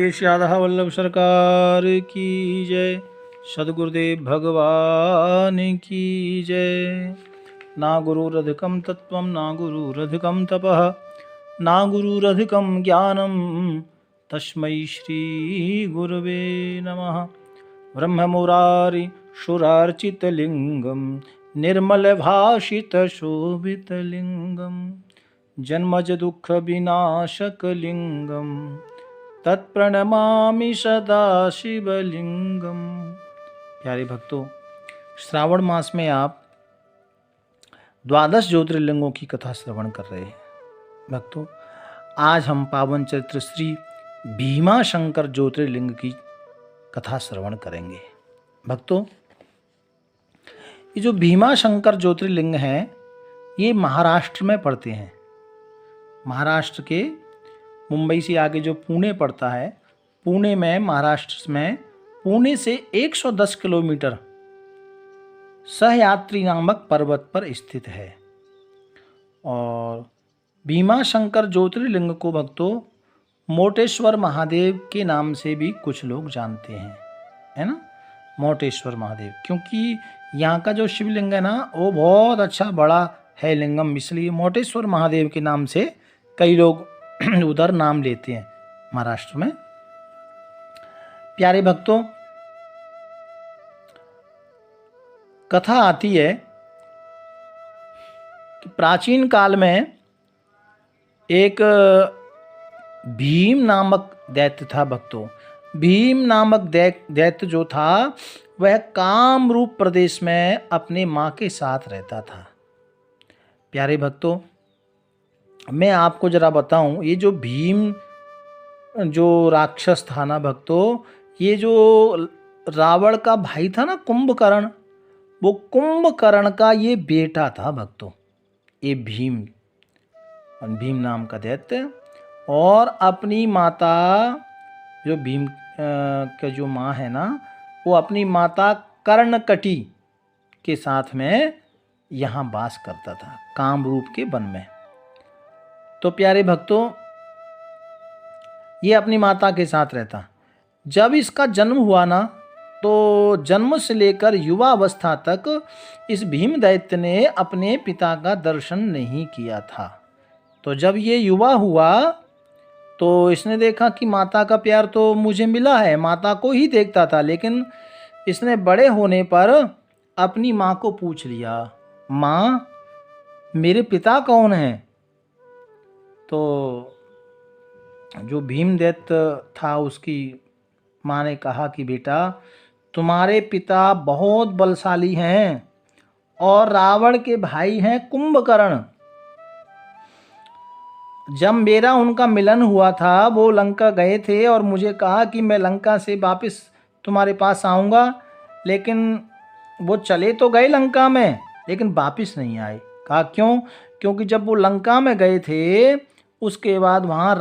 बोलिए श्याधा वल्लभ सरकार की जय। सद्गुरुदेव भगवान की जय। ना गुरुरधिकं तत्त्वं ना गुरुरधिकं तपः ना गुरुरधिकं ज्ञानं तस्मै श्री गुरवे नमः। ब्रह्ममुरारि सुरार्चितलिङ्गं निर्मलभाषितशोभितलिङ्गं जन्मज दुःखविनाशकलिङ्गं तत्प्रणमामि सदा शिवलिंगम। प्यारे भक्तों, श्रावण मास में आप 12 ज्योतिर्लिंगों की कथा श्रवण कर रहे हैं। भक्तों, आज हम पावन चरित्र श्री भीमा शंकर ज्योतिर्लिंग की कथा श्रवण करेंगे। भक्तों, ये जो भीमा शंकर ज्योतिर्लिंग हैं, ये महाराष्ट्र में पड़ते हैं। महाराष्ट्र के मुंबई से आगे जो पुणे पड़ता है, पुणे में, महाराष्ट्र में पुणे से 110 किलोमीटर सहयात्री नामक पर्वत पर स्थित है। और भीमा शंकर ज्योतिर्लिंग को भक्तों मोटेश्वर महादेव के नाम से भी कुछ लोग जानते हैं, है ना। मोटेश्वर महादेव, क्योंकि यहाँ का जो शिवलिंग है ना, वो बहुत अच्छा बड़ा है लिंगम, इसलिए मोटेश्वर महादेव के नाम से कई लोग उधर नाम लेते हैं महाराष्ट्र में। प्यारे भक्तों, कथा आती है कि प्राचीन काल में एक भीम नामक दैत्य था। भक्तों, भीम नामक दैत्य जो था वह कामरूप प्रदेश में अपने माँ के साथ रहता था। प्यारे भक्तों, मैं आपको जरा बताऊं, ये जो भीम जो राक्षस था ना भक्तों, ये जो रावण का भाई था ना कुंभकर्ण, वो कुंभकर्ण का ये बेटा था भक्तों। ये भीम नाम का दैत्य, और अपनी माता जो भीम का जो माँ है ना, वो अपनी माता कर्णकटी के साथ में यहाँ वास करता था, कामरूप के वन में। तो प्यारे भक्तों, ये अपनी माता के साथ रहता। जब इसका जन्म हुआ ना, तो जन्म से लेकर युवा अवस्था तक इस भीम दैत्य ने अपने पिता का दर्शन नहीं किया था। तो जब ये युवा हुआ तो इसने देखा कि माता का प्यार तो मुझे मिला है, माता को ही देखता था, लेकिन इसने बड़े होने पर अपनी माँ को पूछ लिया, माँ मेरे पिता कौन हैं? तो जो भीम दैत्य था उसकी माँ ने कहा कि बेटा, तुम्हारे पिता बहुत बलशाली हैं और रावण के भाई हैं कुंभकर्ण। जब मेरा उनका मिलन हुआ था, वो लंका गए थे और मुझे कहा कि मैं लंका से वापस तुम्हारे पास आऊँगा, लेकिन वो चले तो गए लंका में, लेकिन वापस नहीं आए। कहा क्यों? क्योंकि जब वो लंका में गए थे, उसके बाद वहाँ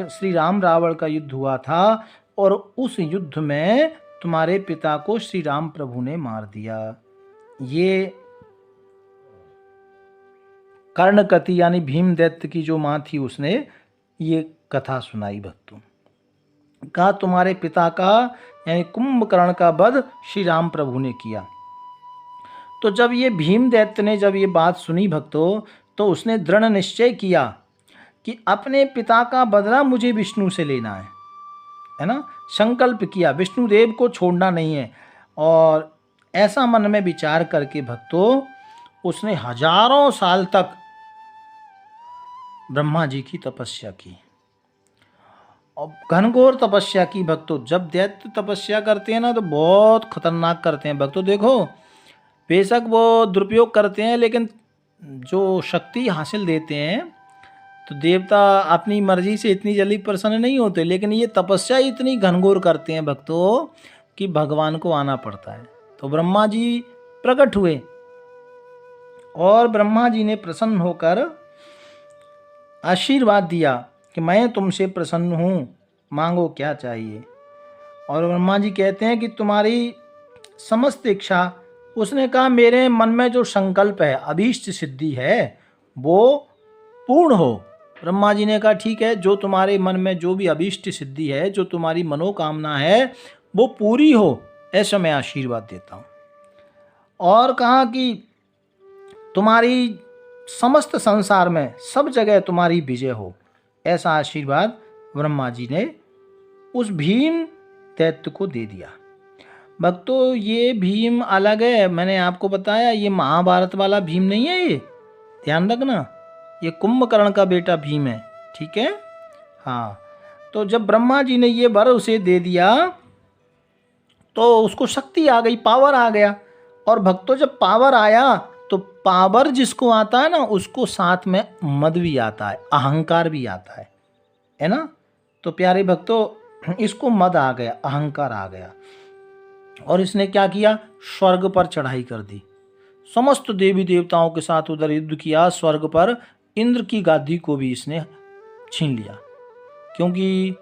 श्री राम रावण का युद्ध हुआ था, और उस युद्ध में तुम्हारे पिता को श्री राम प्रभु ने मार दिया। ये कर्णकटी यानी भीम दैत्य की जो माँ थी, उसने ये कथा सुनाई भक्तों। कहा तुम्हारे पिता का यानी कुंभकर्ण का वध श्री राम प्रभु ने किया। तो जब ये भीम दैत्य ने जब ये बात सुनी भक्तों, तो उसने दृढ़ निश्चय किया कि अपने पिता का बदला मुझे विष्णु से लेना है ना। संकल्प किया, विष्णुदेव को छोड़ना नहीं है। और ऐसा मन में विचार करके भक्तों, उसने हजारों साल तक ब्रह्मा जी की तपस्या की, और घनघोर तपस्या की भक्तों। जब दैत्य तपस्या करते हैं ना, तो बहुत खतरनाक करते हैं भक्तों। देखो, बेशक वो दुरुपयोग करते हैं, लेकिन जो शक्ति हासिल देते हैं, तो देवता अपनी मर्जी से इतनी जल्दी प्रसन्न नहीं होते, लेकिन ये तपस्या इतनी घनघोर करते हैं भक्तों कि भगवान को आना पड़ता है। तो ब्रह्मा जी प्रकट हुए, और ब्रह्मा जी ने प्रसन्न होकर आशीर्वाद दिया कि मैं तुमसे प्रसन्न हूँ, मांगो क्या चाहिए। और ब्रह्मा जी कहते हैं कि तुम्हारी समस्त इच्छा, उसने कहा मेरे मन में जो संकल्प है, अभीष्ट सिद्धि है, वो पूर्ण हो, ब्रह्मा जी ने कहा ठीक है, जो तुम्हारे मन में जो भी अभीष्ट सिद्धि है, जो तुम्हारी मनोकामना है वो पूरी हो, ऐसा मैं आशीर्वाद देता हूँ। और कहा कि तुम्हारी समस्त संसार में सब जगह तुम्हारी विजय हो, ऐसा आशीर्वाद ब्रह्मा जी ने उस भीम दैत्य को दे दिया। भक्तों ये भीम अलग है, मैंने आपको बताया ये महाभारत वाला भीम नहीं है, ये ध्यान रखना, ये कुंभकर्ण का बेटा भीम है, ठीक है। हाँ, तो जब ब्रह्मा जी ने ये वर उसे दे दिया तो उसको शक्ति आ गई, पावर आ गया। और भक्तों जब पावर आया तो पावर जिसको आता है ना, उसको साथ में मद भी आता है, अहंकार भी आता है ना। तो प्यारे भक्तों इसको मद आ गया, अहंकार आ गया, और इसने क्या किया, स्वर्ग पर चढ़ाई कर दी। समस्त देवी देवताओं के साथ उधर युद्ध किया, स्वर्ग पर इंद्र की गादी को भी इसने छीन लिया, क्योंकि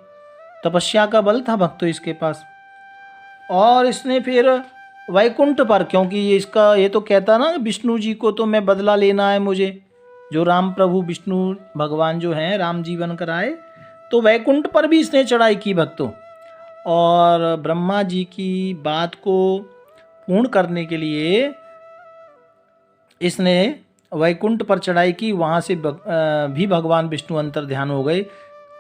तपस्या का बल था भक्तों इसके पास। और इसने फिर वैकुंठ पर, क्योंकि ये तो कहता ना विष्णु जी को तो मैं बदला लेना है मुझे, जो राम प्रभु विष्णु भगवान जो हैं राम जीवन कराए, तो वैकुंठ पर भी इसने चढ़ाई की भक्तों। और ब्रह्मा जी की बात को पूर्ण करने के लिए इसने वैकुंठ पर चढ़ाई की, वहाँ से भी भगवान विष्णु अंतर ध्यान हो गए।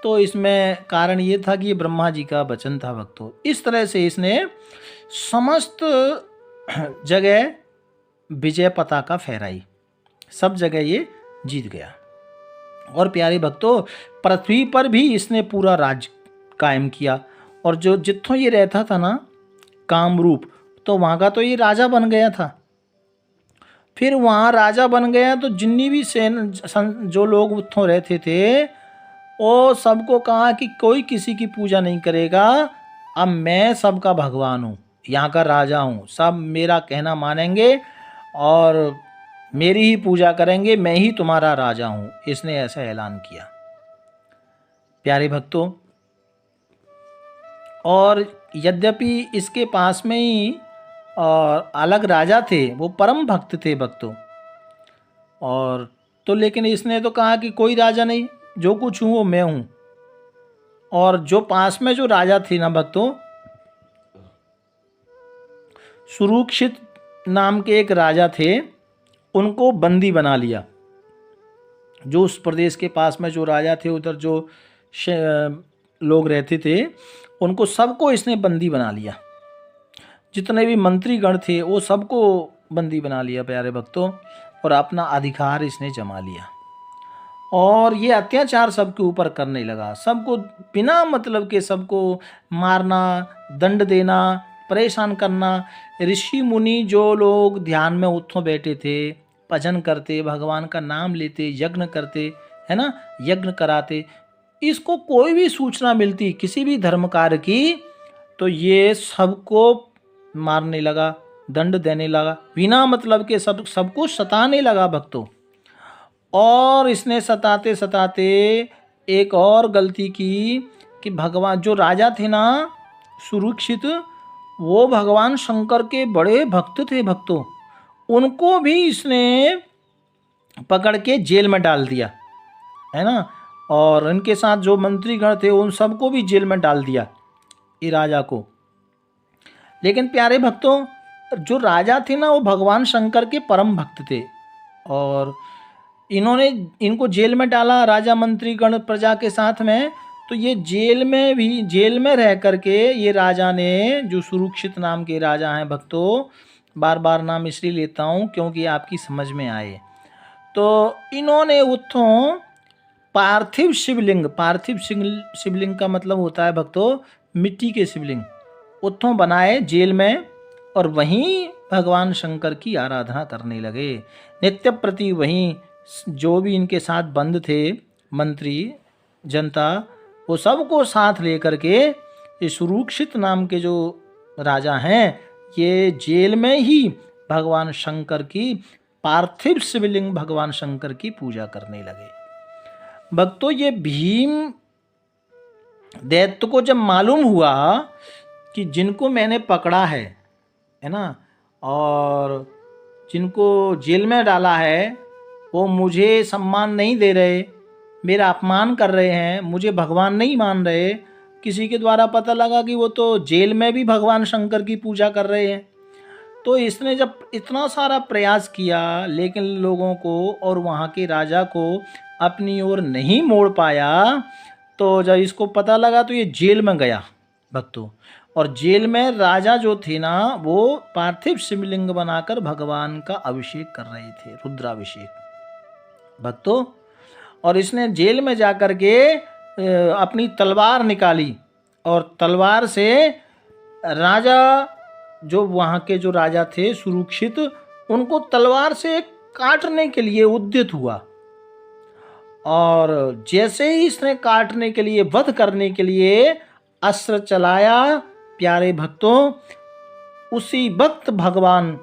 तो इसमें कारण ये था कि ये ब्रह्मा जी का वचन था भक्तों। इस तरह से इसने समस्त जगह विजय पताका फहराई, सब जगह ये जीत गया। और प्यारे भक्तों पृथ्वी पर भी इसने पूरा राज कायम किया। और जो जित्थों ये रहता था ना कामरूप, तो वहाँ का तो ये राजा बन गया था। फिर वहाँ राजा बन गया तो जितनी भी जो लोग उत्थों रहते थे वो सबको कहा कि कोई किसी की पूजा नहीं करेगा, अब मैं सबका भगवान हूँ, यहाँ का राजा हूँ, सब मेरा कहना मानेंगे और मेरी ही पूजा करेंगे, मैं ही तुम्हारा राजा हूँ। इसने ऐसा ऐलान किया प्यारे भक्तों। और यद्यपि इसके पास में ही और अलग राजा थे, वो परम भक्त थे भक्तों, और तो लेकिन इसने तो कहा कि कोई राजा नहीं, जो कुछ हूँ वो मैं हूँ। और जो पास में जो राजा थे ना भक्तों, सुरूक्षित नाम के एक राजा थे, उनको बंदी बना लिया। जो उस प्रदेश के पास में जो राजा थे, उधर जो लोग रहते थे, उनको सबको इसने बंदी बना लिया। जितने भी मंत्रीगण थे वो सबको बंदी बना लिया प्यारे भक्तों, और अपना अधिकार इसने जमा लिया। और ये अत्याचार सबके ऊपर करने लगा, सबको बिना मतलब के सबको मारना, दंड देना, परेशान करना। ऋषि मुनि जो लोग ध्यान में उत्थों बैठे थे, भजन करते, भगवान का नाम लेते, यज्ञ करते, है ना, यज्ञ कराते, इसको कोई भी सूचना मिलती किसी भी धर्म कार्य की, तो ये सबको मारने लगा, दंड देने लगा, बिना मतलब के सबको सताने लगा भक्तों। और इसने सताते सताते एक और गलती की कि भगवान जो राजा थे ना सुरूक्षित, वो भगवान शंकर के बड़े भक्त थे भक्तों, उनको भी इसने पकड़ के जेल में डाल दिया, है ना। और इनके साथ जो मंत्रीगण थे उन सबको भी जेल में डाल दिया, ये राजा को। लेकिन प्यारे भक्तों जो राजा थे ना वो भगवान शंकर के परम भक्त थे, और इन्होंने इनको जेल में डाला राजा मंत्रीगण प्रजा के साथ में। तो ये जेल में रह करके ये राजा ने, जो सुरूक्षित नाम के राजा हैं भक्तों, बार बार नाम इसलिए लेता हूँ क्योंकि आपकी समझ में आए, तो इन्होंने उत्थों पार्थिव शिवलिंग का मतलब होता है भक्तों मिट्टी के शिवलिंग, उत्थों बनाए जेल में, और वहीं भगवान शंकर की आराधना करने लगे नित्य प्रति। वहीं जो भी इनके साथ बंद थे मंत्री जनता, वो सबको साथ लेकर के ये सुरूक्षित नाम के जो राजा हैं, ये जेल में ही भगवान शंकर की पार्थिव शिवलिंग भगवान शंकर की पूजा करने लगे भक्तों। ये भीम दैत्य को जब मालूम हुआ कि जिनको मैंने पकड़ा है ना, और जिनको जेल में डाला है, वो मुझे सम्मान नहीं दे रहे, मेरा अपमान कर रहे हैं, मुझे भगवान नहीं मान रहे। किसी के द्वारा पता लगा कि वो तो जेल में भी भगवान शंकर की पूजा कर रहे हैं। तो इसने जब इतना सारा प्रयास किया लेकिन लोगों को और वहाँ के राजा को अपनी ओर नहीं मोड़ पाया, तो जब इसको पता लगा तो ये जेल में गया भक्तों। और जेल में राजा जो थे ना, वो पार्थिव शिवलिंग बनाकर भगवान का अभिषेक कर रहे थे, रुद्राभिषेक भक्तों। और इसने जेल में जाकर के अपनी तलवार निकाली और तलवार से राजा, जो वहाँ के जो राजा थे सुरुक्षित, उनको तलवार से काटने के लिए उद्यत हुआ। और जैसे ही इसने काटने के लिए, वध करने के लिए अस्त्र चलाया प्यारे भक्तों, उसी वक्त भगवान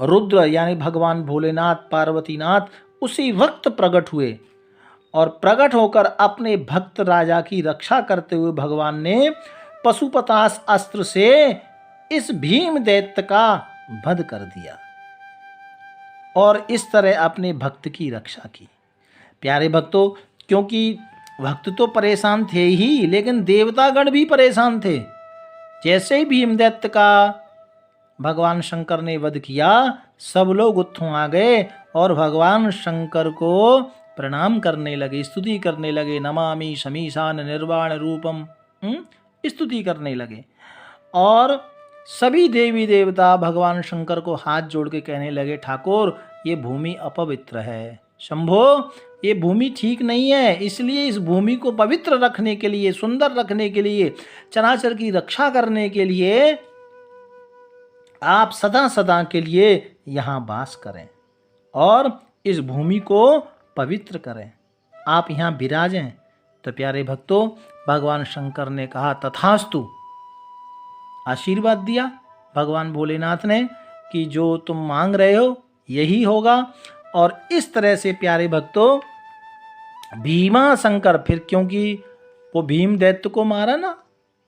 रुद्र यानी भगवान भोलेनाथ पार्वतीनाथ उसी वक्त प्रकट हुए। और प्रकट होकर अपने भक्त राजा की रक्षा करते हुए भगवान ने पशुपतास अस्त्र से इस भीम दैत्य का वध कर दिया और इस तरह अपने भक्त की रक्षा की। प्यारे भक्तों, क्योंकि भक्त तो परेशान थे ही, लेकिन देवतागण भी परेशान थे। जैसे ही भीम दैत्य का भगवान शंकर ने वध किया, सब लोग उत्थों आ गए और भगवान शंकर को प्रणाम करने लगे, स्तुति करने लगे। नमामि शमीशान निर्वाण रूपम, स्तुति करने लगे। और सभी देवी देवता भगवान शंकर को हाथ जोड़ के कहने लगे, ठाकुर ये भूमि अपवित्र है, शंभो ये भूमि ठीक नहीं है, इसलिए इस भूमि को पवित्र रखने के लिए, सुंदर रखने के लिए, चराचर की रक्षा करने के लिए आप सदा सदा के लिए यहाँ वास करें और इस भूमि को पवित्र करें, आप यहाँ विराजें। तो प्यारे भक्तों, भगवान शंकर ने कहा तथास्तु, आशीर्वाद दिया भगवान भोलेनाथ ने कि जो तुम मांग रहे हो यही होगा। और इस तरह से प्यारे भक्तों, भीमा शंकर, फिर क्योंकि वो भीम दैत्य को मारा ना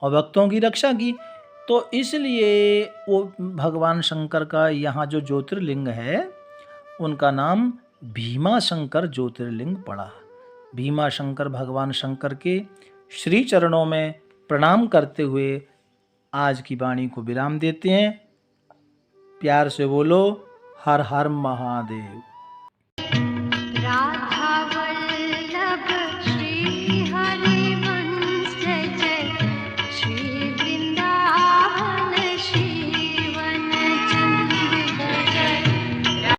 और भक्तों की रक्षा की, तो इसलिए वो भगवान शंकर का यहाँ जो ज्योतिर्लिंग है उनका नाम भीमा शंकर ज्योतिर्लिंग पड़ा। भीमा शंकर भगवान शंकर के श्री चरणों में प्रणाम करते हुए आज की वाणी को विराम देते हैं। प्यार से बोलो हर हर महादेव।